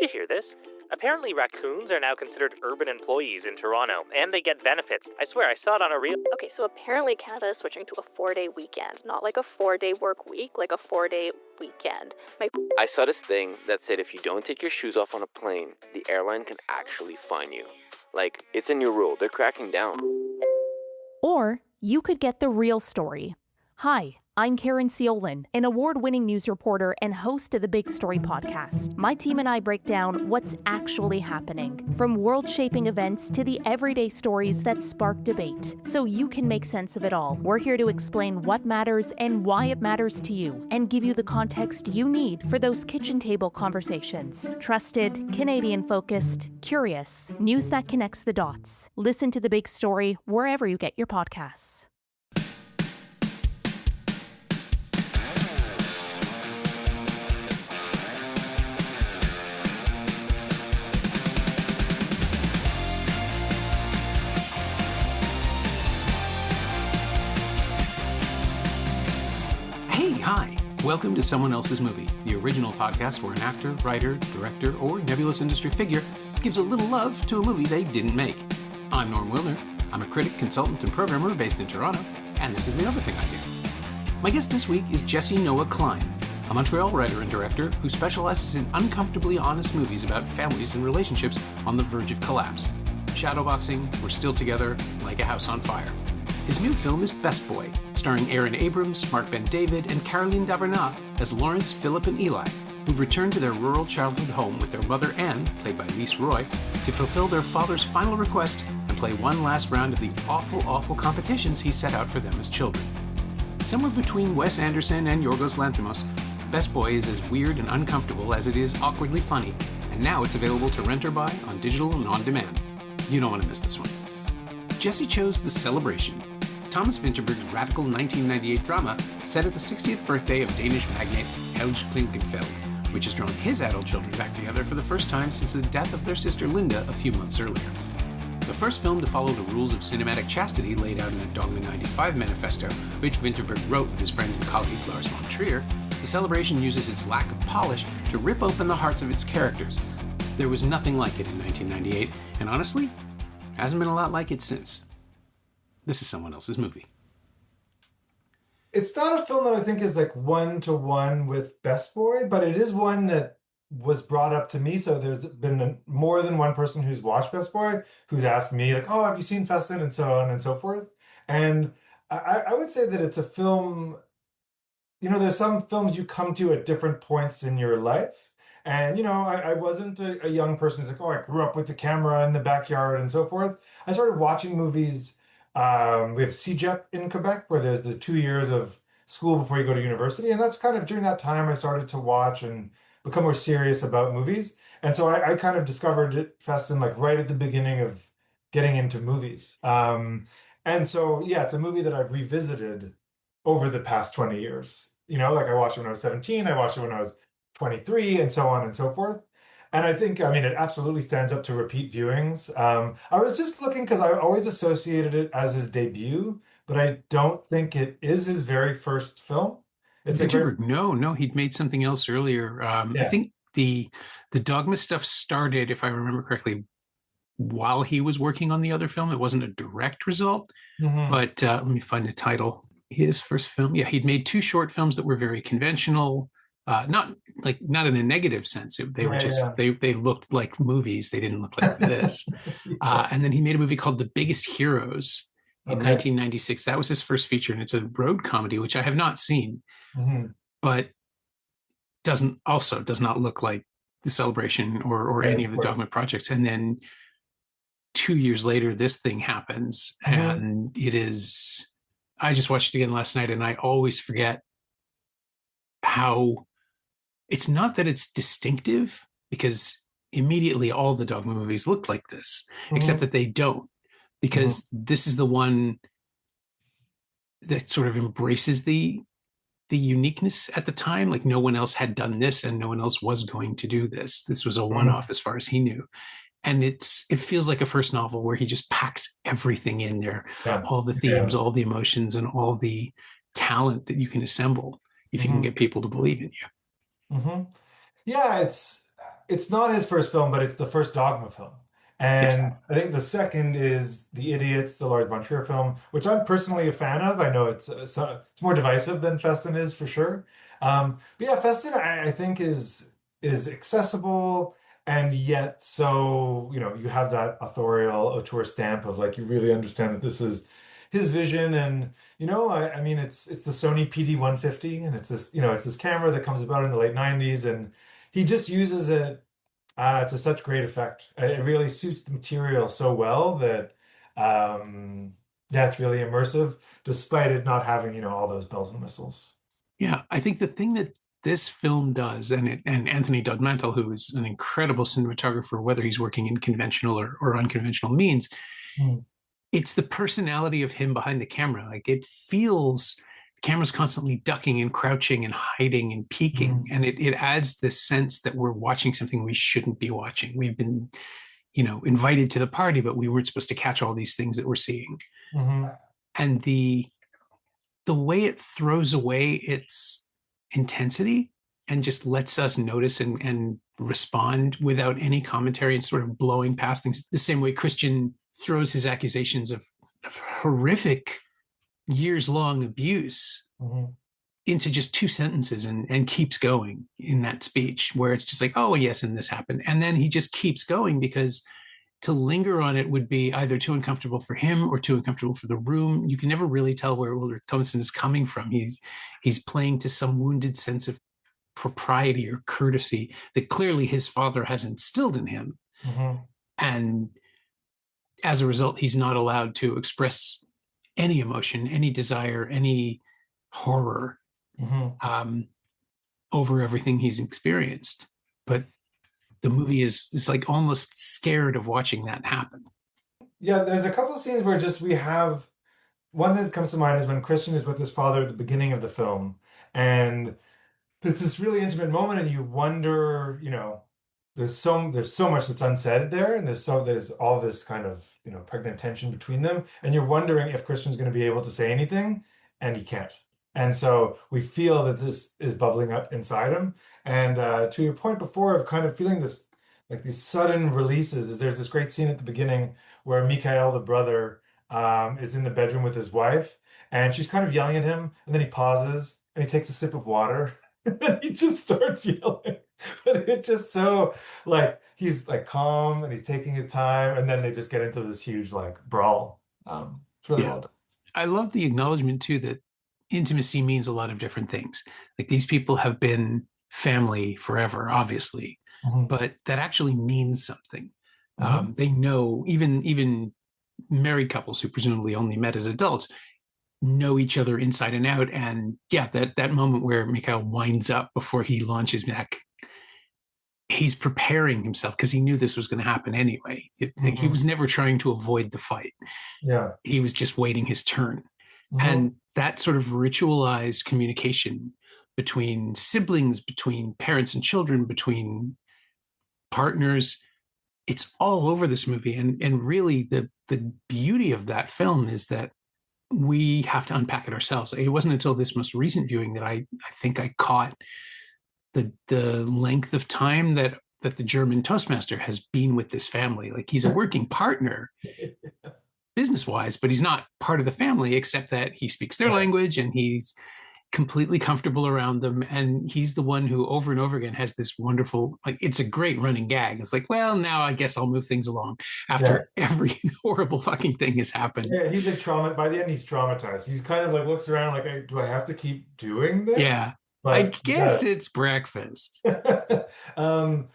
you hear this? Apparently raccoons are now considered urban employees in Toronto, and they get benefits. I swear, I saw it on a reel. Okay, so apparently Canada is switching to a 4-day weekend. Not like a 4-day work week, like a 4-day weekend. I saw this thing that said if you don't take your shoes off on a plane, the airline can actually fine you. Like, it's a new rule. They're cracking down. Or you could get the real story. Hi, I'm Karen Ciolin, an award-winning news reporter and host of the Big Story podcast. My team and I break down what's actually happening, from world-shaping events to the everyday stories that spark debate, so you can make sense of it all. We're here to explain what matters and why it matters to you, and give you the context you need for those kitchen table conversations. Trusted, Canadian-focused, curious, news that connects the dots. Listen to The Big Story wherever you get your podcasts. Hi, welcome to Someone Else's Movie, the original podcast where an actor, writer, director, or nebulous industry figure gives a little love to a movie they didn't make. I'm Norm Wilner. I'm a critic, consultant, and programmer based in Toronto, and this is the other thing I do. My guest this week is Jesse Noah Klein, a Montreal writer and director who specializes in uncomfortably honest movies about families and relationships on the verge of collapse. Shadowboxing, We're Still Together, Like a House on Fire. His new film is Best Boy, starring Aaron Abrams, Mark Ben-David, and Caroline Dabernat as Lawrence, Philip, and Eli, who've returned to their rural childhood home with their mother Anne, played by Lise Roy, to fulfill their father's final request and play one last round of the awful competitions he set out for them as children. Somewhere between Wes Anderson and Yorgos Lanthimos, Best Boy is as weird and uncomfortable as it is awkwardly funny, and now it's available to rent or buy on digital and on demand. You don't want to miss this one. Jesse chose The Celebration, Thomas Vinterberg's radical 1998 drama set at the 60th birthday of Danish magnate Helge Klinkenfeld, which has drawn his adult children back together for the first time since the death of their sister Linda a few months earlier. The first film to follow the rules of cinematic chastity laid out in the Dogme 95 manifesto, which Vinterberg wrote with his friend and colleague Lars von Trier, The Celebration uses its lack of polish to rip open the hearts of its characters. There was nothing like it in 1998, and honestly, hasn't been a lot like it since. This is Someone Else's Movie. It's not a film that I think is like one-to-one with Best Boy, but it is one that was brought up to me. So there's been more than one person who's watched Best Boy who's asked me like, oh, have you seen Festen? And so on and so forth. And I would say that it's a film, you know, there's some films you come to at different points in your life. And, you know, I wasn't a young person who's like, oh, I grew up with the camera in the backyard and so forth. I started watching movies. We have CEGEP in Quebec, where there's the 2 years of school before you go to university. And that's kind of during that time I started to watch and become more serious about movies. And so I kind of discovered Festen like right at the beginning of getting into movies. And so, yeah, it's a movie that I've revisited over the past 20 years. You know, like I watched it when I was 17, I watched it when I was 23, and so on and so forth. And I think, I mean, it absolutely stands up to repeat viewings. I was just looking because I always associated it as his debut, but I don't think it is his very first film. It's No, he'd made something else earlier. I think the Dogma stuff started, if I remember correctly, while he was working on the other film. It wasn't a direct result, but let me find the title. His first film, he'd made 2 short films that were very conventional. Not in a negative sense. They were they looked like movies. They didn't look like this. And then he made a movie called The Biggest Heroes in 1996. That was his first feature, and it's a road comedy, which I have not seen, but does not look like The Celebration or any of the Dogma projects. And then 2 years later, this thing happens, and it is. I just watched it again last night, and I always forget how. It's not that it's distinctive, because immediately all the Dogma movies look like this, except that they don't, because this is the one that sort of embraces the uniqueness at the time. Like no one else had done this, and no one else was going to do this. This was a one-off as far as he knew. And it feels like a first novel where he just packs everything in there, all the themes, all the emotions, and all the talent that you can assemble if you can get people to believe in you. Yeah, it's not his first film, but it's the first Dogma film. Yes. And I think the second is The Idiots, the Lars von Trier film, which I'm personally a fan of. I know it's more divisive than Festen is for sure. But yeah, Festen I think is accessible and yet so, you have that authorial auteur stamp of like you really understand that this is his vision. And I mean it's the Sony PD-150, and it's this camera that comes about in the late 90s, and he just uses it to such great effect. It really suits the material so well that yeah, it's really immersive, despite it not having, all those bells and whistles. Yeah, I think the thing that this film does, and Anthony Dodmantle, who is an incredible cinematographer, whether he's working in conventional or unconventional means, Mm. it's the personality of him behind the camera. Like it feels the camera's constantly ducking and crouching and hiding and peeking, and it adds this sense that we're watching something we shouldn't be watching. We've been, invited to the party, but we weren't supposed to catch all these things that we're seeing. Mm-hmm. And the way it throws away its intensity and just lets us notice and respond without any commentary and sort of blowing past things, the same way Christian throws his accusations of horrific years-long abuse into just 2 sentences and keeps going in that speech, where it's just like, oh yes, and this happened, and then he just keeps going, because to linger on it would be either too uncomfortable for him or too uncomfortable for the room. You can never really tell where Ulrich Thomason is coming from. He's playing to some wounded sense of propriety or courtesy that clearly his father has instilled in him. And as a result, he's not allowed to express any emotion, any desire, any horror over everything he's experienced. But the movie is like almost scared of watching that happen. Yeah, there's a couple of scenes where we have one that comes to mind is when Christian is with his father at the beginning of the film, and it's this really intimate moment, and you wonder, there's so much that's unsaid there, and there's all this kind of pregnant tension between them, and you're wondering if Christian's going to be able to say anything, and he can't. And so we feel that this is bubbling up inside him. And to your point before of kind of feeling this, like these sudden releases, is there's this great scene at the beginning where Mikhail, the brother, is in the bedroom with his wife, and she's kind of yelling at him, and then he pauses and he takes a sip of water, and then he just starts yelling. But it's just so like he's like calm and he's taking his time, and then they just get into this huge like brawl. It's really well done. I love the acknowledgement too that intimacy means a lot of different things. Like these people have been family forever, obviously, but that actually means something. They know, even married couples who presumably only met as adults know each other inside and out. And yeah, that moment where Mikhail winds up before he launches back, he's preparing himself because he knew this was going to happen anyway. He was never trying to avoid the fight. Yeah, he was just waiting his turn. And that sort of ritualized communication between siblings, between parents and children, between partners, it's all over this movie. And really the beauty of that film is that we have to unpack it ourselves. It wasn't until this most recent viewing that I think I caught the length of time that the German Toastmaster has been with this family. Like he's a working partner business-wise, but he's not part of the family, except that he speaks their language and he's completely comfortable around them. And he's the one who over and over again has this wonderful, like, it's a great running gag. It's like, well, now I guess I'll move things along after every horrible fucking thing has happened. Yeah, he's like by the end, he's traumatized. He's kind of like looks around like, do I have to keep doing this? Yeah. But I guess it's breakfast. But one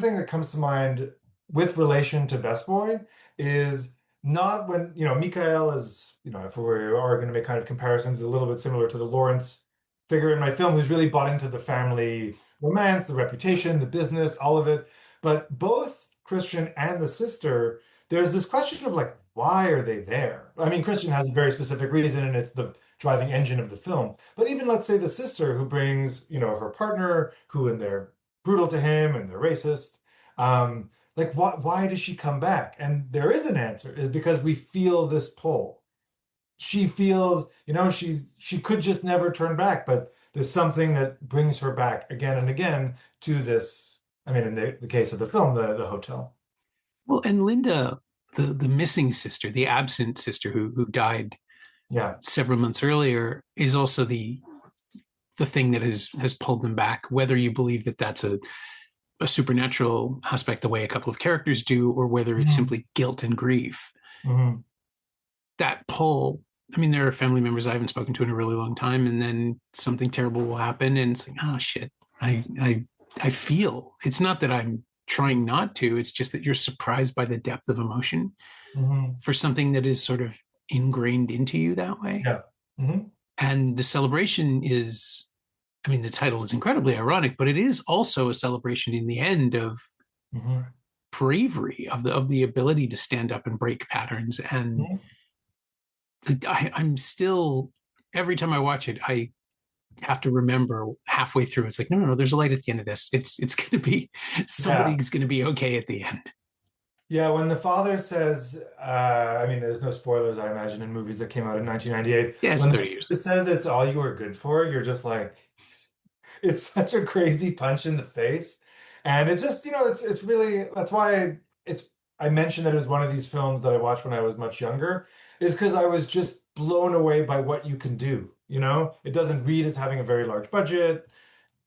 thing that comes to mind with relation to Best Boy is not when, Mikhail is, if we are going to make kind of comparisons, a little bit similar to the Lawrence figure in my film, who's really bought into the family romance, the reputation, the business, all of it. But both Christian and the sister, there's this question of like, why are they there? I mean, Christian has a very specific reason, and it's the driving engine of the film. But even let's say the sister who brings, her partner, and they're brutal to him and they're racist. Like, why does she come back? And there is an answer, is because we feel this pull. She feels, she could just never turn back, but there's something that brings her back again and again to this. I mean, in the case of the film, the hotel. Well, and Linda, the missing sister, the absent sister who died Yeah. several months earlier, is also the thing that has pulled them back. Whether you believe that that's a supernatural aspect, the way a couple of characters do, or whether it's simply guilt and grief. Mm-hmm. That pull. I mean, there are family members I haven't spoken to in a really long time, and then something terrible will happen, and it's like, oh shit, I feel. It's not that I'm trying not to. It's just that you're surprised by the depth of emotion for something that is sort of ingrained into you that way. Yeah. Mm-hmm. And the celebration is, I mean, the title is incredibly ironic, but it is also a celebration in the end of bravery, of the ability to stand up and break patterns. And I'm still, every time I watch it, I have to remember halfway through, it's like, no, there's a light at the end of this. It's going to be, somebody's going to be okay at the end. Yeah, when the father says, I mean, there's no spoilers, I imagine, in movies that came out in 1998. Yeah, it's when 30 years. It says it's all you are good for, you're just like, it's such a crazy punch in the face. And it's just, it's really, that's why I mentioned that it was one of these films that I watched when I was much younger, is because I was just blown away by what you can do. It doesn't read as having a very large budget.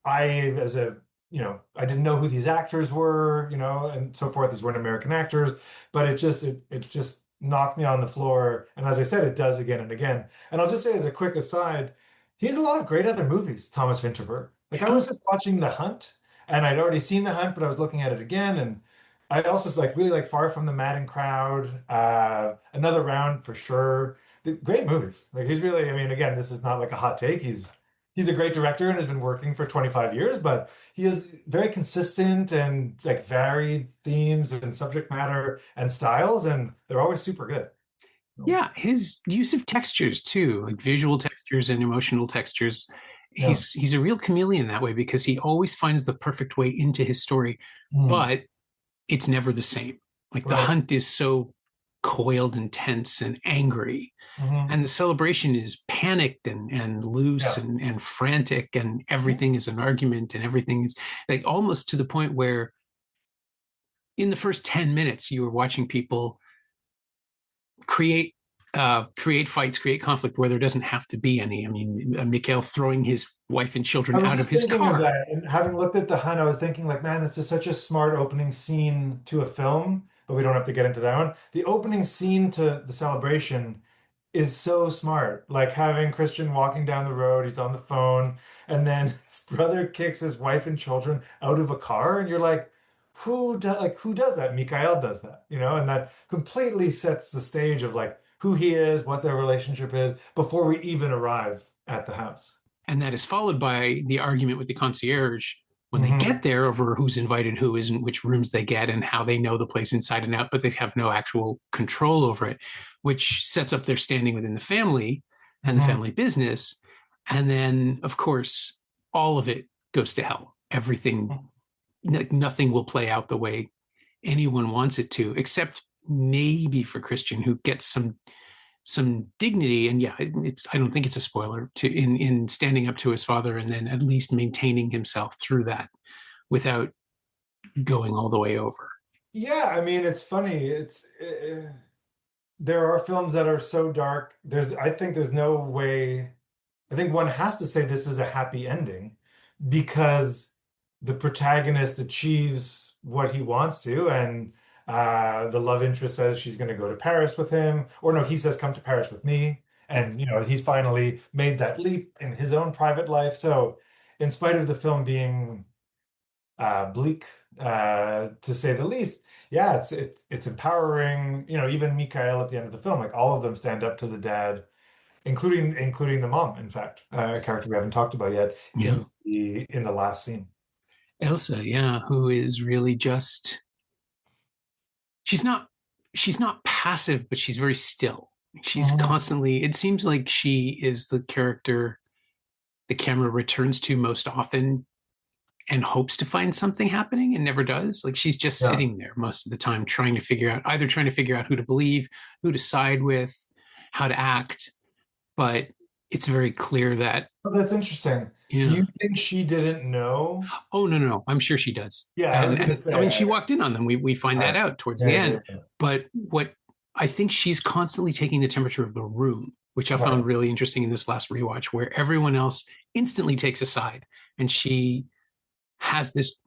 I didn't know who these actors were, and so forth. These weren't American actors, but it just knocked me on the floor. And as I said, it does again and again. And I'll just say as a quick aside, he has a lot of great other movies, Thomas Vinterberg. Like I was just watching The Hunt, and I'd already seen The Hunt, but I was looking at it again, and I also really like Far From the Madding Crowd, Another Round for sure. Great movies. Like he's really, I mean, again, this is not like a hot take. He's a great director and has been working for 25 years, but he is very consistent and like varied themes and subject matter and styles, and they're always super good. Yeah, his use of textures too, like visual textures and emotional textures. He's a real chameleon that way, because he always finds the perfect way into his story, but it's never the same. Like The Hunt is so coiled and tense and angry, and the celebration is panicked and loose and frantic, and everything is an argument, and everything is like almost to the point where in the first 10 minutes you were watching people create fights, create conflict where there doesn't have to be any. I mean, Mikhail throwing his wife and children out of his car. Of that. And having looked at The Hunt, I was thinking like, man, this is such a smart opening scene to a film, but we don't have to get into that one. The opening scene to the celebration is so smart. Like having Christian walking down the road, he's on the phone, and then his brother kicks his wife and children out of a car, and you're like, who does that? Mikhail does that, and that completely sets the stage of like who he is, what their relationship is before we even arrive at the house. And that is followed by the argument with the concierge when they get there over who's invited, who isn't, which rooms they get, and how they know the place inside and out, but they have no actual control over it, which sets up their standing within the family and the family business. And then, of course, all of it goes to hell. Everything, nothing will play out the way anyone wants it to, except maybe for Christian, who gets some dignity. And yeah, I don't think it's a spoiler in standing up to his father, and then at least maintaining himself through that without going all the way over. Yeah, I mean, it's funny. There are films that are so dark. I think there's no way. I think one has to say this is a happy ending, because the protagonist achieves what he wants to, and the love interest says she's going to go to Paris with him, or no, he says, come to Paris with me. And, he's finally made that leap in his own private life. So in spite of the film being bleak, to say the least, yeah, it's empowering. Even Mikhail at the end of the film, like all of them stand up to the dad, including the mom, in fact, a character we haven't talked about yet in the last scene. Elsa, yeah, who is really just, she's not passive, but she's very still. She's constantly, it seems like she is the character the camera returns to most often and hopes to find something happening and never does. Like she's just sitting there most of the time trying to figure out who to believe, who to side with, how to act. But it's very clear that... Oh, that's interesting. Do Yeah. you think she didn't know? Oh, no. I'm sure she does. Yeah, I was And, gonna and say. I mean, she walked in on them. We find that Right. out towards the Yeah, yeah, end. yeah. But what I think she's constantly taking the temperature of the room, which I Right. found really interesting in this last rewatch, where everyone else instantly takes a side. And she has this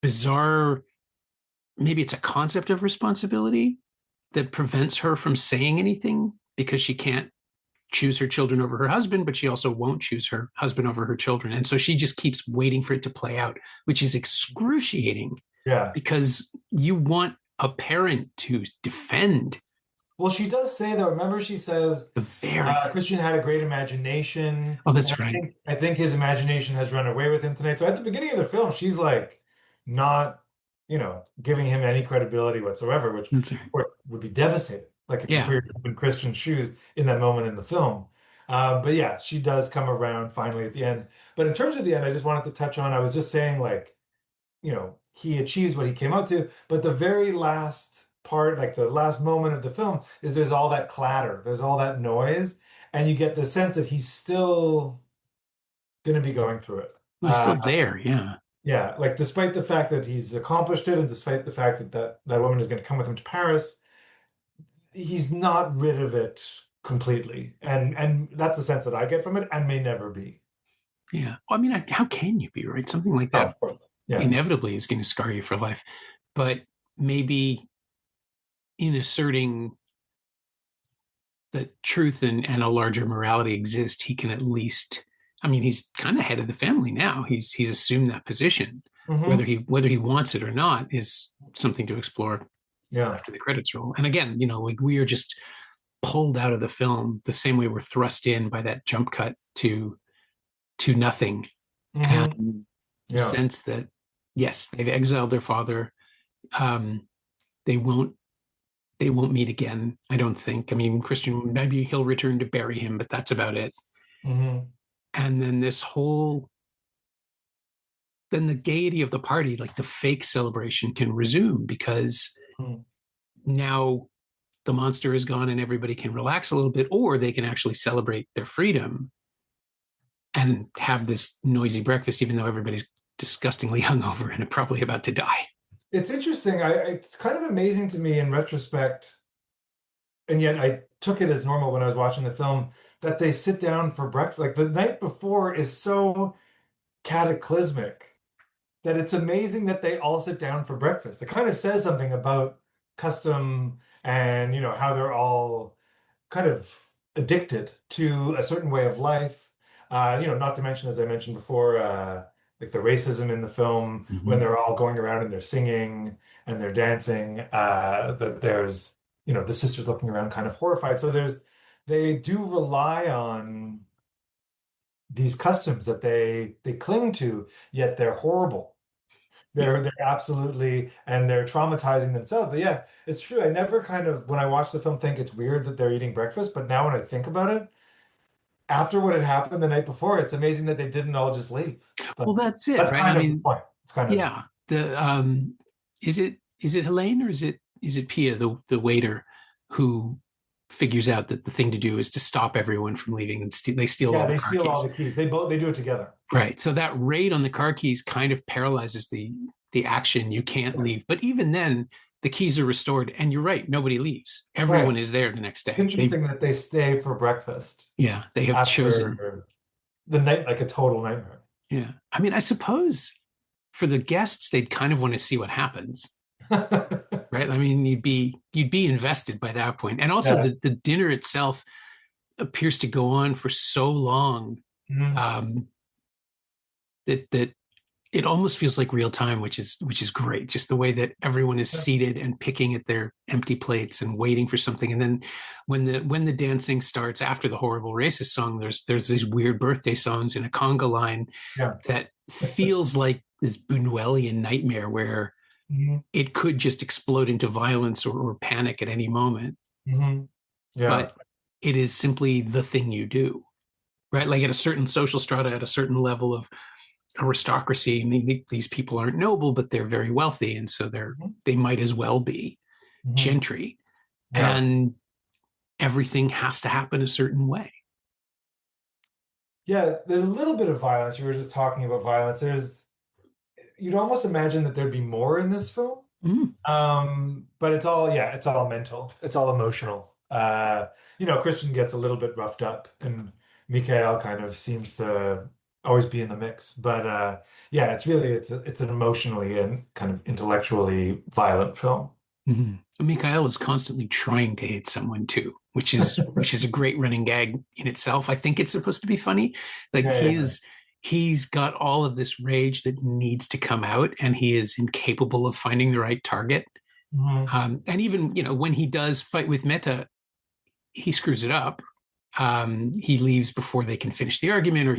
bizarre, maybe it's a concept of responsibility that prevents her from saying anything because she can't choose her children over her husband, but she also won't choose her husband over her children. And so she just keeps waiting for it to play out, which is excruciating Yeah. because you want a parent to defend Well, she does say though, remember she says the very. Christian had a great imagination. Oh, And that's right. I think his imagination has run away with him tonight. So at the beginning of the film, she's like not, giving him any credibility whatsoever, which That's right. of course would be devastating. Like if you Yeah. put yourself in Christian's shoes in that moment in the film. But yeah, she does come around finally at the end. But in terms of the end, I just wanted to touch on, I was just saying like, he achieves what he came out to, but the very last part, like the last moment of the film, is there's all that clatter, there's all that noise, and you get the sense that he's still going to be going through it. Well, he's still there. Yeah. Yeah, like despite the fact that he's accomplished it, and despite the fact that woman is going to come with him to Paris, he's not rid of it completely, and that's the sense that I get from it, and may never be. Yeah. I mean, how can you be, right? Something like Oh, that of course. Yeah. inevitably is going to scar you for life. But maybe in asserting that truth and a larger morality exist, he can at least, I mean, he's kind of head of the family now. He's assumed that position. Mhm. Whether he wants it or not is something to explore Yeah. after the credits roll. And again, like we are just pulled out of the film the same way we're thrust in by that jump cut to nothing. Mhm. And the Yeah. sense that yes, they've exiled their father. They won't meet again, I don't think. I mean, Christian, maybe he'll return to bury him, but that's about it. Mhm. And then then the gaiety of the party, like the fake celebration, can resume because Mhm. now the monster is gone and everybody can relax a little bit, or they can actually celebrate their freedom and have this noisy breakfast, even though everybody's disgustingly hungover and probably about to die. It's interesting. It's kind of amazing to me in retrospect, and yet I took it as normal when I was watching the film, that they sit down for breakfast. Like the night before is so cataclysmic that it's amazing that they all sit down for breakfast. It kind of says something about custom and how they're all kind of addicted to a certain way of life. Not to mention, as I mentioned before, like the racism in the film when they're all going around and they're singing and they're dancing. That there's, the sisters looking around kind of horrified. So they do rely on these customs that they cling to, yet they're horrible. They're absolutely, and they're traumatizing themselves. But yeah, it's true. I never kind of, when I watch the film, think it's weird that they're eating breakfast. But now when I think about it, after what had happened the night before, it's amazing that they didn't all just leave. But Well, that's it, that's right? I kind of the mean, point. It's kind of, yeah. Is it Helene or is it Pia, the waiter, who figures out that the thing to do is to stop everyone from leaving and they steal yeah, all the they car steal all keys. the keys. They do it together. Right. So that raid on the car keys kind of paralyzes the action. You can't leave. But even then, the keys are restored, and you're right, nobody leaves. Everyone Right. is there the next day. Interesting that they stay for breakfast They have chosen. after the night, like a total nightmare. Yeah. I mean, I suppose for the guests, they'd kind of want to see what happens. Right. I mean, you'd be invested by that point. And also Yeah. the dinner itself appears to go on for so long Mhm. that it almost feels like real time, which is great. Just the way that everyone is seated and picking at their empty plates and waiting for something. And then when the dancing starts after the horrible racist song, there's these weird birthday songs in a conga line Yeah. that feels like this Buñuelian nightmare where Mhm. it could just explode into violence or panic at any moment. Mhm. Yeah. But it is simply the thing you do, right? Like at a certain social strata, at a certain level of aristocracy, these people aren't noble, but they're very wealthy, and so they might as well be Mhm. gentry. Yeah. And everything has to happen a certain way. Yeah, there's a little bit of violence. You were just talking about violence. You'd almost imagine that there'd be more in this film. Mm. But it's all mental. It's all emotional. Christian gets a little bit roughed up, and Mikhail kind of seems to always be in the mix. But yeah, it's an emotionally and kind of intellectually violent film. Mikhail is constantly trying to hit someone too, which is a great running gag in itself. I think it's supposed to be funny. Like Yeah. he's got all of this rage that needs to come out, and he is incapable of finding the right target. And even when he does fight with Meta, he screws it up. He leaves before they can finish the argument, or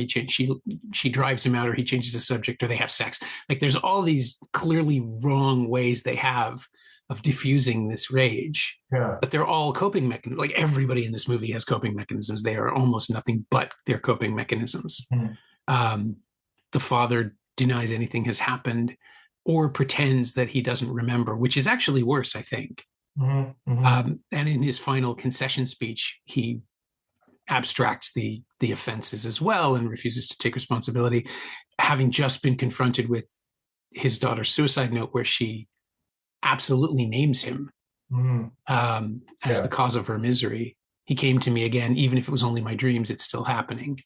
she drives him out, or he changes the subject, or they have sex. Like there's all these clearly wrong ways they have of diffusing this rage, Yeah. but they're all coping mechanisms. Like everybody in this movie has coping mechanisms. They are almost nothing but their coping mechanisms. The father denies anything has happened or pretends that he doesn't remember, which is actually worse, I think. And in his final concession speech, he abstracts the offenses as well and refuses to take responsibility, having just been confronted with his daughter's suicide note, where she absolutely names him as the cause of her misery. He came to me again, even if it was only my dreams, it's still happening.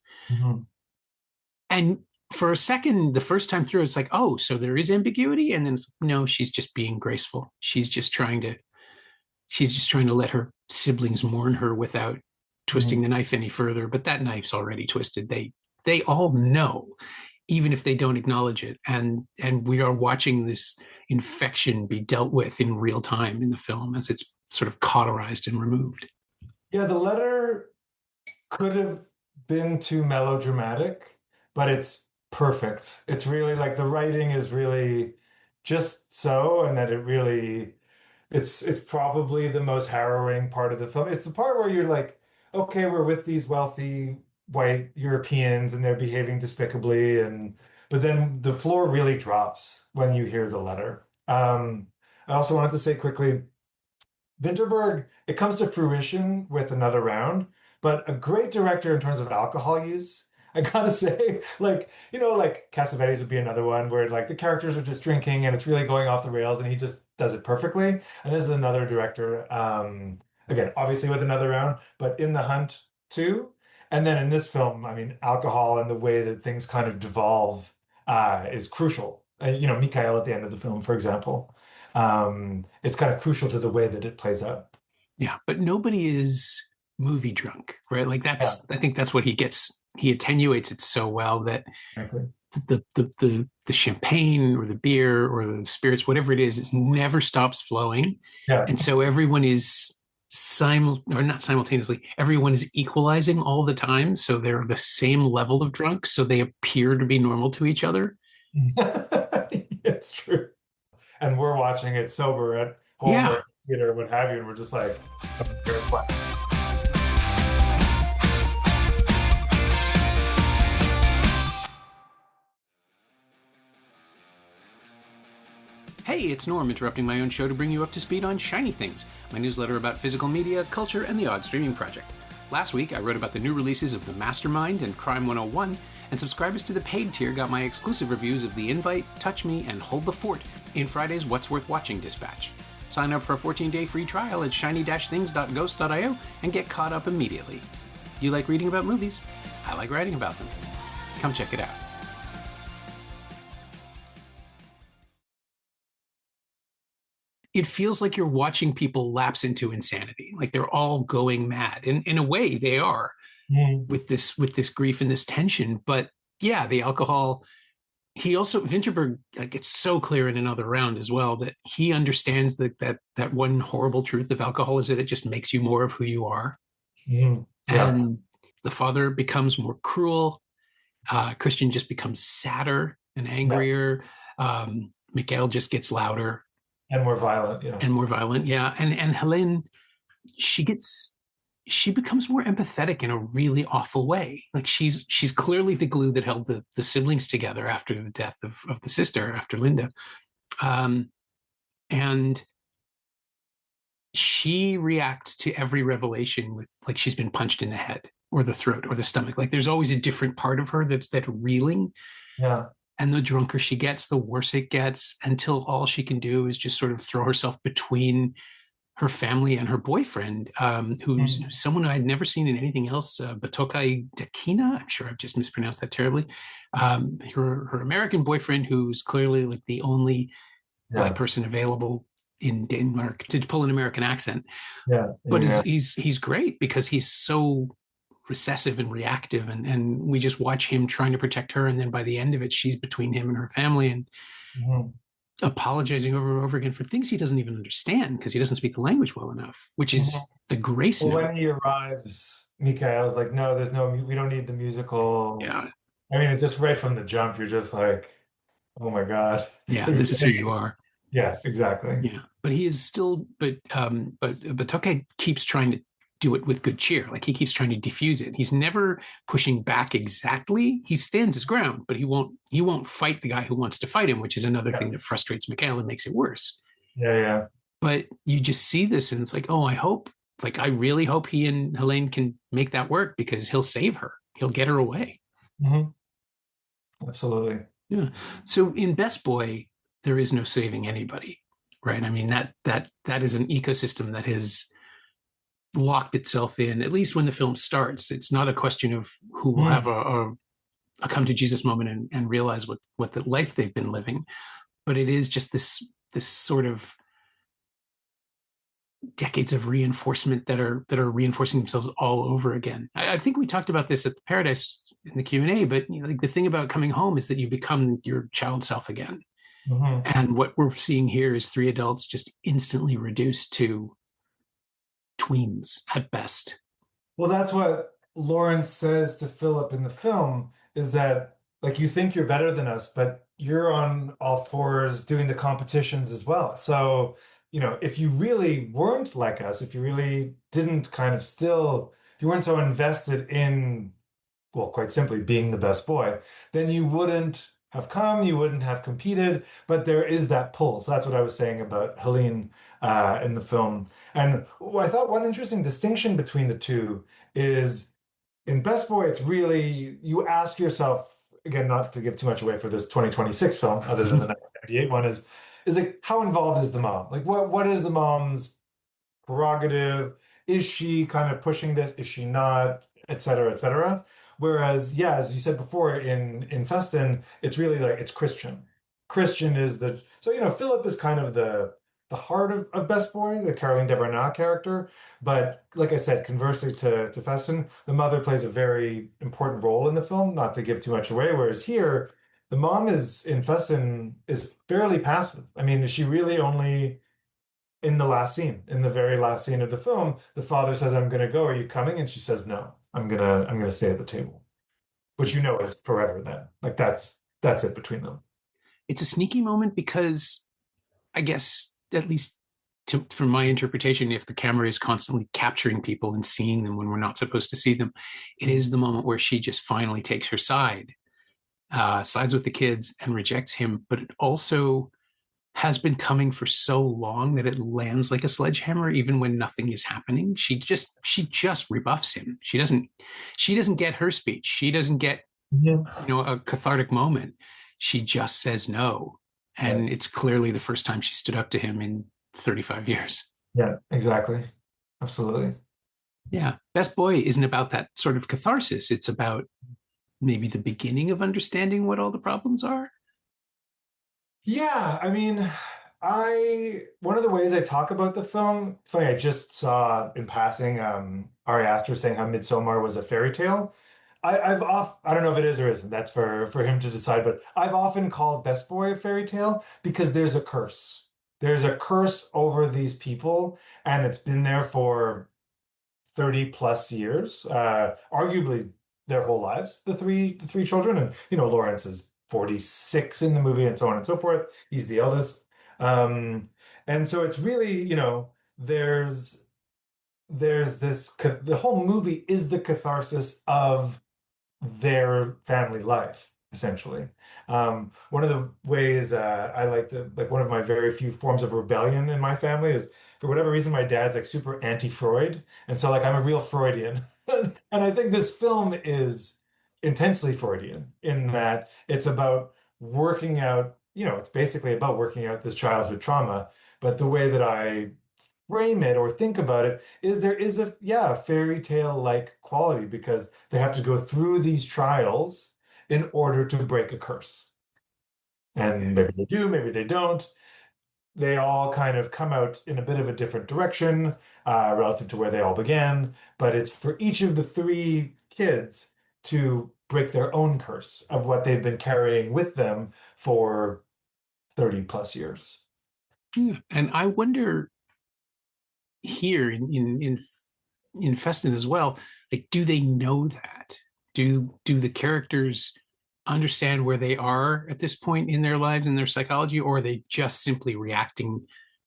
And for a second, the first time through, it's like, oh, so there is ambiguity. And then no, she's just being graceful. She's just trying to let her siblings mourn her without twisting the knife any further. But that knife's already twisted. They all know, even if they don't acknowledge it. And we are watching this infection be dealt with in real time in the film as it's sort of cauterized and removed. Yeah, the letter could have been too melodramatic, but it's perfect. It's really like the writing is really just so, and that it's probably the most harrowing part of the film. It's the part where you're like, okay, we're with these wealthy white Europeans and they're behaving despicably, but then the floor really drops when you hear the letter. I also wanted to say quickly, Vinterberg, it comes to fruition with Another Round, but a great director in terms of alcohol use. I gotta say, like Cassavetes would be another one where like the characters are just drinking and it's really going off the rails, and he just does it perfectly. And this is another director, again, obviously with Another Round, but in The Hunt too. And then in this film, I mean, alcohol and the way that things kind of devolve is crucial. Mikhail at the end of the film, for example, it's kind of crucial to the way that it plays out. Yeah, but nobody is movie drunk, right? Like I think that's what he gets. He attenuates it so well that Exactly. the champagne or the beer or the spirits, whatever it never stops flowing. Yeah. And so everyone is not simultaneously, everyone is equalizing all the time. So they're the same level of drunk. So they appear to be normal to each other. It's true. And we're watching it sober at home or theater or what have you, and we're just like, Hey, it's Norm, interrupting my own show to bring you up to speed on Shiny Things, my newsletter about physical media, culture, and the odd streaming project. Last week, I wrote about the new releases of The Mastermind and Crime 101, and subscribers to the paid tier got my exclusive reviews of The Invite, Touch Me, and Hold the Fort in Friday's What's Worth Watching dispatch. Sign up for a 14-day free trial at shiny-things.ghost.io and get caught up immediately. You like reading about movies? I like writing about them. Come check it out. It feels like you're watching people lapse into insanity. Like they're all going mad. And in a way, they are with this grief and this tension. But yeah, the alcohol. He also, Vinterberg, like, it's so clear in Another Round as well that he understands that one horrible truth of alcohol is that it just makes you more of who you are. And the father becomes more cruel. Christian just becomes sadder and angrier. Mikhail just gets louder. And more violent, yeah. And Helene, she becomes more empathetic in a really awful way. Like she's clearly the glue that held the siblings together after the death of the sister, after Linda. And she reacts to every revelation with like she's been punched in the head. or the throat or the stomach. Like there's always a different part of her that's reeling. Yeah. And the drunker she gets, the worse it gets, until all she can do is just sort of throw herself between her family and her boyfriend, who's someone I'd never seen in anything else, Batokai Dakina. I'm sure I've just mispronounced that terribly. Her American boyfriend, who's clearly like the only Black person available in Denmark to pull an American accent. But he's great because he's so recessive and reactive, and we just watch him trying to protect her, and then by the end of it, she's between him and her family, and apologizing over and over again for things he doesn't even understand because he doesn't speak the language well enough, which is the grace note. When he arrives, Mikael's like, no, we don't need the musical. Yeah. I mean, it's just right from the jump. You're just like, oh my God. Yeah, this is who you are. Yeah, exactly. Yeah. But he is still, but Toke keeps trying to do it with good cheer. Like he keeps trying to diffuse it. He's never pushing back exactly. He stands his ground, but he won't fight the guy who wants to fight him, which is another thing that frustrates Mikael and makes it worse. Yeah. But you just see this and it's like, oh, I really hope he and Helene can make that work because he'll save her. He'll get her away. Absolutely. Yeah. So in Best Boy, there is no saving anybody, right? I mean, that is an ecosystem that has locked itself in, at least when the film starts. It's not a question of who will have a come to Jesus moment and realize what the life they've been living, but it is just this sort of decades of reinforcement that are reinforcing themselves all over again. I think we talked about this at the Paradise in the Q&A, but like the thing about coming home is that you become your child self again. And what we're seeing here is three adults just instantly reduced to tweens at best. Well, that's what Lawrence says to Philip in the film, is that like, you think you're better than us, but you're on all fours doing the competitions as well. So, if you really weren't like us, if you really didn't if you weren't so invested in, well, quite simply being the best boy, then you wouldn't have come, you wouldn't have competed, but there is that pull. So that's what I was saying about Helene in the film. And I thought one interesting distinction between the two is in Best Boy, it's really, you ask yourself, again, not to give too much away for this 2026 film, other than the 1998 one, is like, how involved is the mom? Like, what is the mom's prerogative? Is she kind of pushing this? Is she not? Et cetera, et cetera. Whereas, as you said before, in Festen, it's really like, it's Christian. Christian is so Philip is kind of the heart of Best Boy, the Caroline Devernat character. But like I said, conversely to Festen, the mother plays a very important role in the film, not to give too much away. Whereas here, the mom in Festen is fairly passive. I mean, she really only in the very last scene of the film, the father says, "I'm going to go. Are you coming?" And she says, "No, I'm gonna stay at the table," which is forever. Then, like that's it between them. It's a sneaky moment because, I guess, at least from my interpretation, if the camera is constantly capturing people and seeing them when we're not supposed to see them, it is the moment where she just finally takes her side, sides with the kids and rejects him. But it also has been coming for so long that it lands like a sledgehammer, even when nothing is happening. She just rebuffs him. She doesn't get her speech. She doesn't get a cathartic moment. She just says no. And it's clearly the first time she stood up to him in 35 years. Yeah, exactly. Absolutely. Yeah. Best Boy isn't about that sort of catharsis. It's about maybe the beginning of understanding what all the problems are. Yeah, I mean, one of the ways I talk about the film, it's funny, I just saw in passing Ari Aster saying how Midsommar was a fairy tale. I don't know if it is or isn't. That's for him to decide. But I've often called Best Boy a fairy tale because there's a curse. There's a curse over these people, and it's been there for 30 plus years, arguably their whole lives. The three children, and Lawrence is 46 in the movie, and so on and so forth. He's the eldest, and so it's really there's this. The whole movie is the catharsis of their family life. essentially. One of the ways I like to, like one of my very few forms of rebellion in my family is for whatever reason, my dad's like super anti-Freud. And so like I'm a real Freudian. And I think this film is intensely Freudian in that it's about working out, it's basically about working out this childhood trauma. But the way that I frame it or think about it is there is a fairy tale like quality because they have to go through these trials in order to break a curse. And maybe they do, maybe they don't. They all kind of come out in a bit of a different direction relative to where they all began. But it's for each of the three kids to break their own curse of what they've been carrying with them for 30 plus years. Yeah. And I wonder here in Festen as well, like, do they know that? Do the characters understand where they are at this point in their lives and their psychology, or are they just simply reacting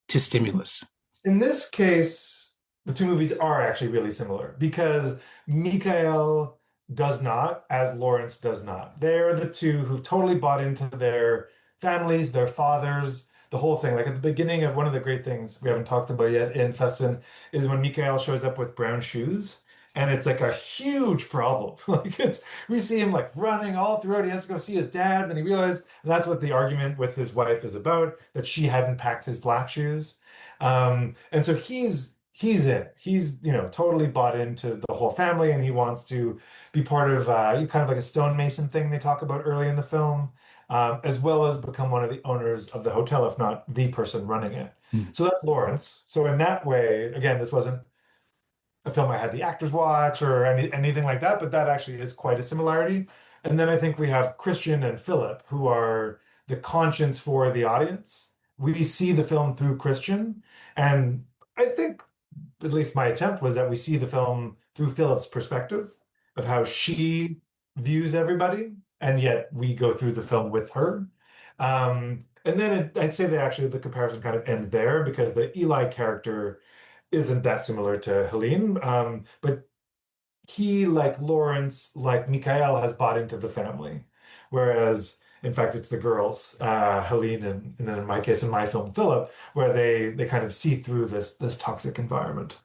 to stimulus? In this case, the two movies are actually really similar because Mikhail does not, as Lawrence does not. They're the two who've totally bought into their families, their fathers, the whole thing. Like at the beginning of one of the great things we haven't talked about yet in Festen is when Mikhail shows up with brown shoes. And it's like a huge problem. Like we see him like running all throughout. He has to go see his dad. Then he realized, and that's what the argument with his wife is about, that she hadn't packed his black shoes. And so he's in. He's totally bought into the whole family, and he wants to be part of kind of like a stonemason thing they talk about early in the film, as well as become one of the owners of the hotel, if not the person running it. So that's Lawrence. So in that way, again, this wasn't a film I had the actors watch or anything like that, but that actually is quite a similarity. And then I think we have Christian and Philip, who are the conscience for the audience. We see the film through Christian, and I think at least my attempt was that we see the film through Philip's perspective of how she views everybody, and yet we go through the film with her. And then I'd say that actually the comparison kind of ends there because the Eli character isn't that similar to Helene, but he, like Lawrence, like Mikhail, has bought into the family, whereas in fact it's the girls, Helene and then in my case in my film Philip, where they kind of see through this toxic environment.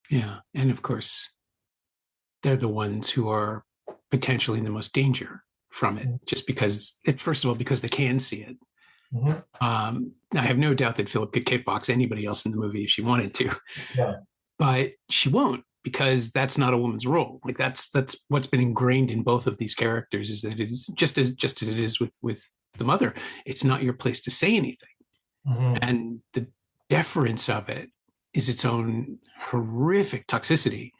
Yeah, and of course they're the ones who are potentially in the most danger from it, just because first of all because they can see it. I have no doubt that Philip could kickbox anybody else in the movie if she wanted to. Yeah. But she won't, because that's not a woman's role. Like that's what's been ingrained in both of these characters, is that it is just as it is with the mother. It's not your place to say anything. And the deference of it is its own horrific toxicity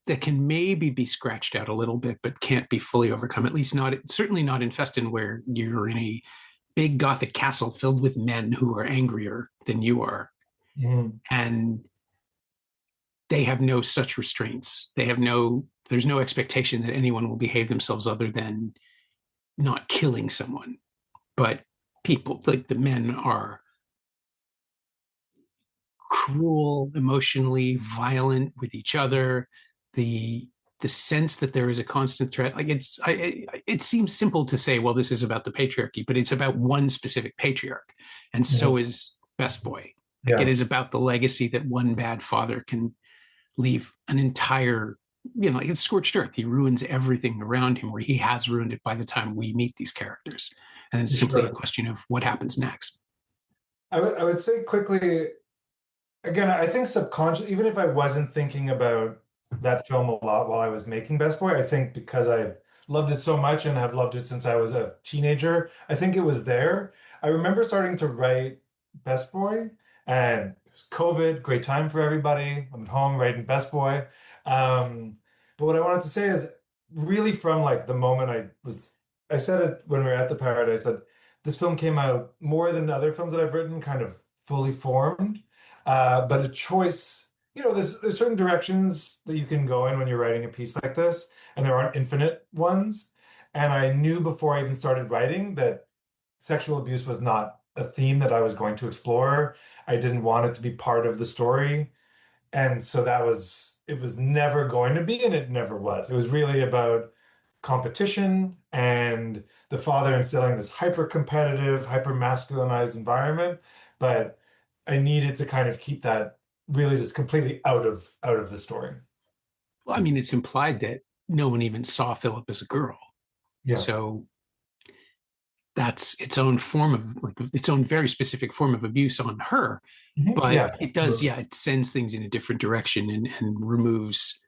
that can maybe be scratched out a little bit, but can't be fully overcome. At least certainly not in Festen, where you're in a big Gothic castle filled with men who are angrier than you are. And they have no such restraints. There's no expectation that anyone will behave themselves other than not killing someone. But people, like the men, are cruel, emotionally violent with each other. The sense that there is a constant threat, like it seems simple to say, well, this is about the patriarchy, but it's about one specific patriarch. And so is Best Boy. Like, it is about the legacy that one bad father can leave an entire, like it's scorched earth. He ruins everything around him, where he has ruined it by the time we meet these characters. And it's simply a question of what happens next. I would say quickly, again, I think subconscious, even if I wasn't thinking about that film a lot while I was making Best Boy, I think because I've loved it so much and have loved it since I was a teenager, I think it was there. I remember starting to write Best Boy, and it was COVID, great time for everybody. I'm at home writing Best Boy. But what I wanted to say is really from like the moment I said it when we were at the Paradise, that this film came out more than other films that I've written kind of fully formed, but a choice. There's certain directions that you can go in when you're writing a piece like this, and there aren't infinite ones. And I knew before I even started writing that sexual abuse was not a theme that I was going to explore. I didn't want it to be part of the story. And so it was never going to be, and it never was. It was really about competition and the father instilling this hyper competitive, hyper masculinized environment. But I needed to kind of keep that really just completely out of the story. Well, I mean, it's implied that no one even saw Philip as a girl. Yeah. So that's its own form of its own very specific form of abuse on her. But Yeah, it does, it sends things in a different direction and removes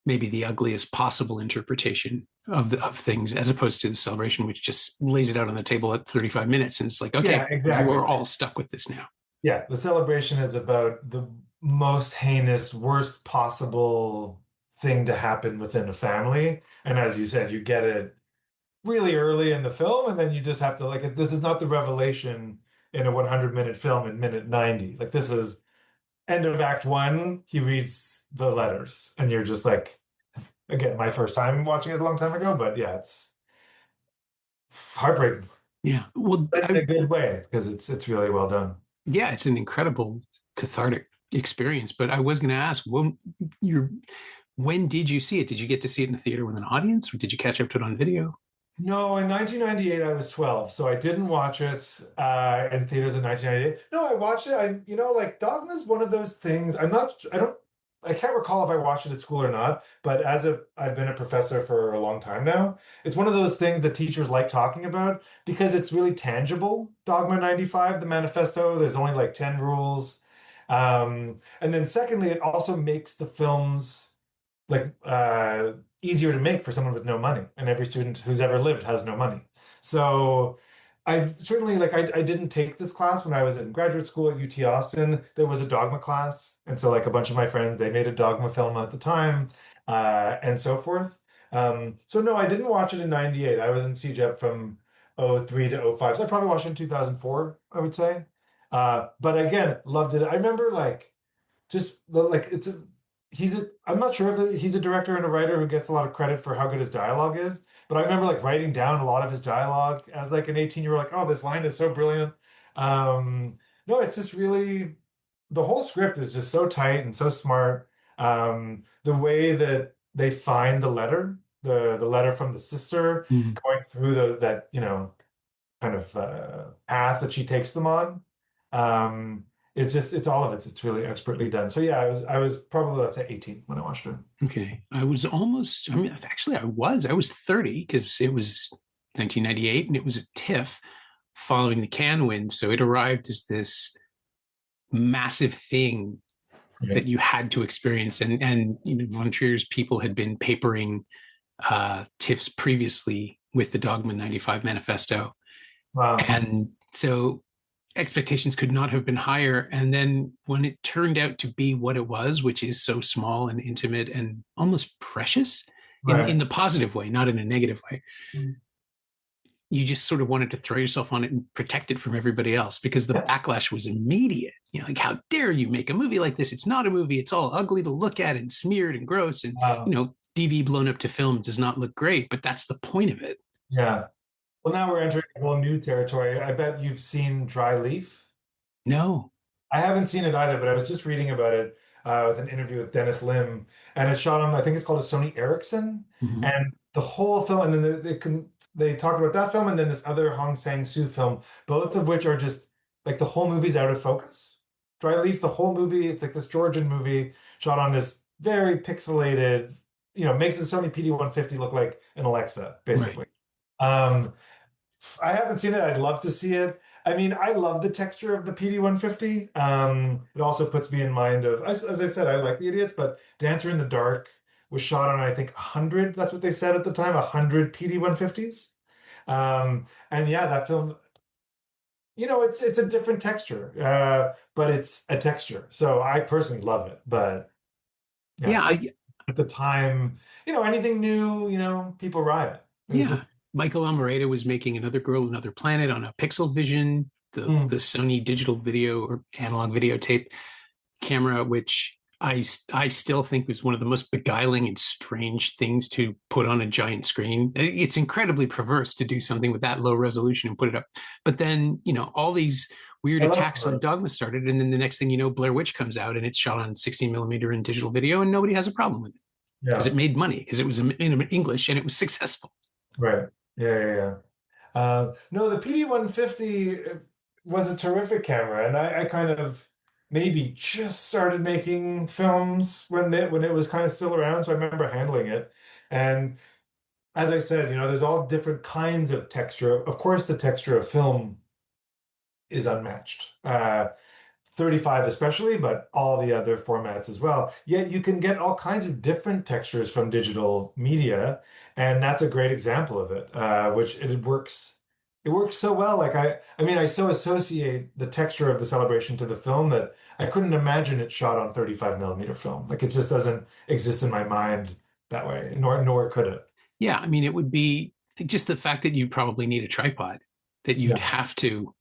maybe the ugliest possible interpretation of things, as opposed to the celebration, which just lays it out on the table at 35 minutes. And it's like, okay, exactly. You are all stuck with this now. Yeah, the celebration is about the most heinous, worst possible thing to happen within a family. And as you said, you get it really early in the film, and then you just have to, like, this is not the revelation in a 100-minute film in minute 90. Like, this is end of act 1, he reads the letters, and you're just like, again, my first time watching it a long time ago, but yeah, it's heartbreaking. Yeah, well, in a good way, because it's really well done. Yeah, it's an incredible cathartic experience. But I was going to ask, when did you see it? Did you get to see it in the theater with an audience, or did you catch up to it on video? No, in 1998, I was 12, so I didn't watch it in theaters in 1998. No, I watched it. Like, Dogma is one of those things. I can't recall if I watched it at school or not, but I've been a professor for a long time now. It's one of those things that teachers like talking about because it's really tangible. Dogma 95, the manifesto, there's only like 10 rules. And then secondly, it also makes the films like easier to make for someone with no money, and every student who's ever lived has no money. So I certainly, like, I didn't take this class when I was in graduate school at UT Austin. There was a Dogma class, and so, like, a bunch of my friends, they made a Dogma film at the time, and so forth. So no, I didn't watch it in 98. I was in CJEP from 03 to 05, so I probably watched it in 2004, I would say. But again, loved it. I remember, like, I'm not sure if he's a director and a writer who gets a lot of credit for how good his dialogue is, but I remember, like, writing down a lot of his dialogue as, like, an 18-year-old, like, oh, this line is so brilliant. No, it's just really, the whole script is just so tight and so smart. The way that they find the letter, the letter from the sister, going through that kind of path that she takes them on. It's all of it. It's really expertly done. So yeah, I was probably, let's say, 18 when I watched it. Okay. I was 30 because it was 1998 and it was a TIFF following the Cannes win. So it arrived as this massive thing that you had to experience. And Von Trier's people had been papering TIFFs previously with the Dogma 95 manifesto. Wow. And so expectations could not have been higher. And then when it turned out to be what it was, which is so small and intimate and almost precious in the positive way, not in a negative way, you just sort of wanted to throw yourself on it and protect it from everybody else because the backlash was immediate. Like, how dare you make a movie like this? It's not a movie. It's all ugly to look at and smeared and gross. And, DV blown up to film does not look great, but that's the point of it. Yeah. Well, now we're entering a whole new territory. I bet you've seen Dry Leaf. No. I haven't seen it either, but I was just reading about it with an interview with Dennis Lim, and it's shot on, I think it's called a Sony Ericsson, and the whole film, and then they talked about that film, and then this other Hong Sang-soo film, both of which are just, like, the whole movie's out of focus. Dry Leaf, the whole movie, it's like this Georgian movie shot on this very pixelated, makes the Sony PD-150 look like an Alexa, basically. Right. I haven't seen it. I'd love to see it. I mean, I love the texture of the PD-150. It also puts me in mind of, as I said, I like The Idiots, but Dancer in the Dark was shot on, I think, 100, that's what they said at the time, 100 PD-150s. And yeah, that film, it's a different texture, but it's a texture. So I personally love it. But at the time, anything new, people riot. Michael Almereyda was making Another Girl, Another Planet on a Pixel Vision, the Sony digital video or analog videotape camera, which I still think was one of the most beguiling and strange things to put on a giant screen. It's incredibly perverse to do something with that low resolution and put it up. But then, all these weird attacks on Dogma started, and then the next thing you know, Blair Witch comes out and it's shot on 16 millimeter in digital video, and nobody has a problem with it. because Yeah. it made money, because it was in English and it was successful. Right. Yeah. No, the PD-150 was a terrific camera, and I kind of maybe just started making films when it was kind of still around, so I remember handling it. And as I said, there's all different kinds of texture. Of course, the texture of film is unmatched. 35 especially, but all the other formats as well. Yet you can get all kinds of different textures from digital media, and that's a great example of it, which it works. It works so well. Like I mean, I so associate the texture of the celebration to the film that I couldn't imagine it shot on 35 millimeter film. Like it just doesn't exist in my mind that way, nor could it. Yeah, I mean, it would be just the fact that you'd probably need a tripod, that you'd Yeah. have to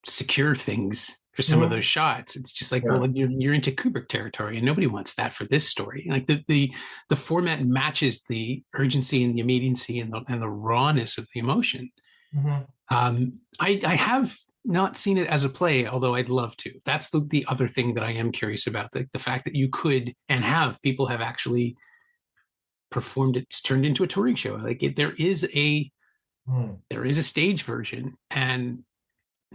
secure things for some of Mhm. those shots. It's just like, Yeah. well, like you're into Kubrick territory, and nobody wants that for this story. Like the format matches the urgency and the immediacy and the rawness of the emotion. Mhm. I have not seen it as a play, although I'd love to. That's the other thing that I am curious about, the fact that you could and have people have actually performed it, turned into a touring show. Like there is a stage version, and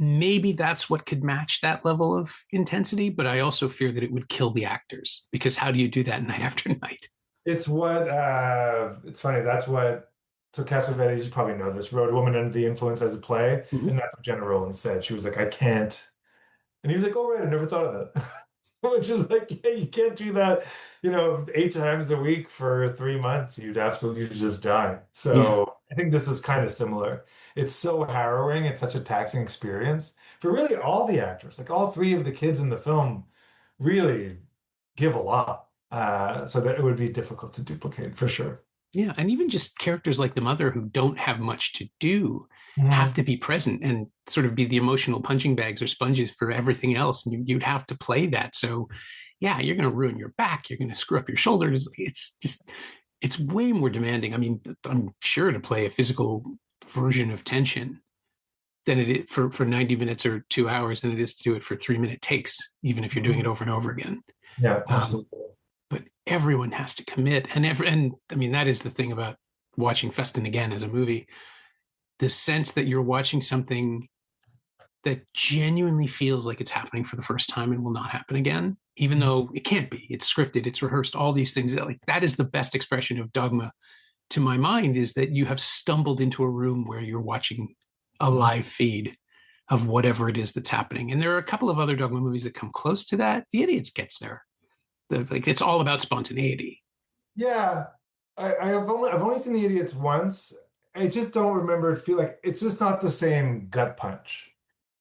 maybe that's what could match that level of intensity. But I also fear that it would kill the actors, because how do you do that night after night? It's funny. That's what, so Cassavetes, you probably know this, wrote Woman Under the Influence as a play. Mhm. And that's what Jenna Rowland said. She was like, I can't. And he was like, oh, right, I never thought of that. Which is like, yeah, you can't do that, 8 times a week for 3 months. You'd absolutely just die. So I think this is kind of similar. It's so harrowing. It's such a taxing experience for really all the actors. Like all three of the kids in the film really give a lot. So that it would be difficult to duplicate for sure. Yeah, and even just characters like the mother, who don't have much to do, Mhm. have to be present and sort of be the emotional punching bags or sponges for everything else, and you'd have to play that. So yeah, you're going to ruin your back, you're going to screw up your shoulders. It's way more demanding. I mean, I'm sure to play a physical version of tension than it is for 90 minutes or 2 hours than it is to do it for 3-minute takes, even if you're doing it over and over again. Yeah, absolutely. But everyone has to commit, and I mean, that is the thing about watching Festen again as a movie, the sense that you're watching something that genuinely feels like it's happening for the first time and will not happen again, even though it can't be. It's scripted, it's rehearsed, all these things. Like that is the best expression of Dogme to my mind, is that you have stumbled into a room where you're watching a live feed of whatever it is that's happening. And there are a couple of other Dogme movies that come close to that. The Idiots gets there. Like it's all about spontaneity. Yeah, I've only seen The Idiots once. I just don't remember it. Feel like it's just not the same gut punch.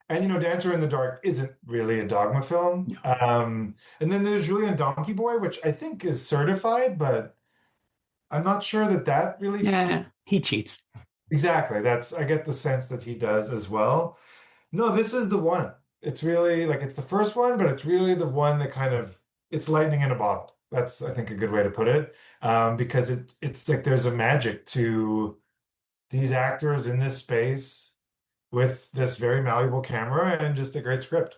And Dancer in the Dark isn't really a Dogma film. And then there's Julian Donkey Boy, which I think is certified, but I'm not sure that really. Yeah, he cheats. Exactly. I get the sense that he does as well. No, this is the one. It's really like it's the first one, but it's really the one that kind of it's lightning in a bottle. That's, I think, a good way to put it. Because it's like there's a magic to these actors in this space with this very malleable camera and just a great script.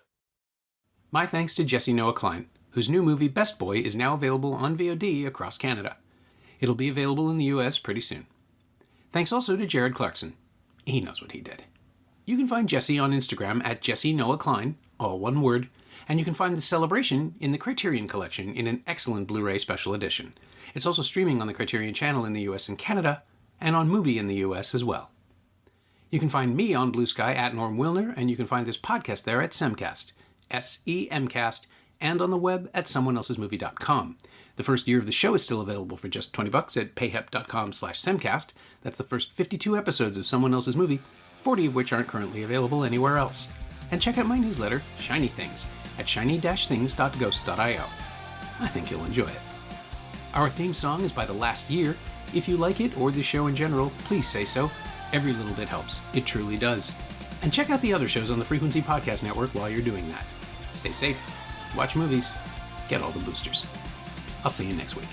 My thanks to Jesse Noah Klein, whose new movie Best Boy is now available on VOD across Canada. It'll be available in the US pretty soon. Thanks also to Jared Clarkson. He knows what he did. You can find Jesse on Instagram at Jesse Noah Klein, all one word, and you can find The Celebration in the Criterion Collection in an excellent Blu-ray special edition. It's also streaming on the Criterion Channel in the US and Canada, and on Mubi in the US as well. You can find me on Blue Sky at Norm Wilner, and you can find this podcast there at Semcast, SEMcast, and on the web at someoneelsesmovie.com. The first year of the show is still available for just $20 at payhep.com/Semcast. That's the first 52 episodes of Someone Else's Movie, 40 of which aren't currently available anywhere else. And check out my newsletter, Shiny Things, at shiny-things.ghost.io. I think you'll enjoy it. Our theme song is by The Last Year. If you like it, or the show in general, please say so. Every little bit helps. It truly does. And check out the other shows on the Frequency Podcast Network while you're doing that. Stay safe, watch movies, get all the boosters. I'll see you next week.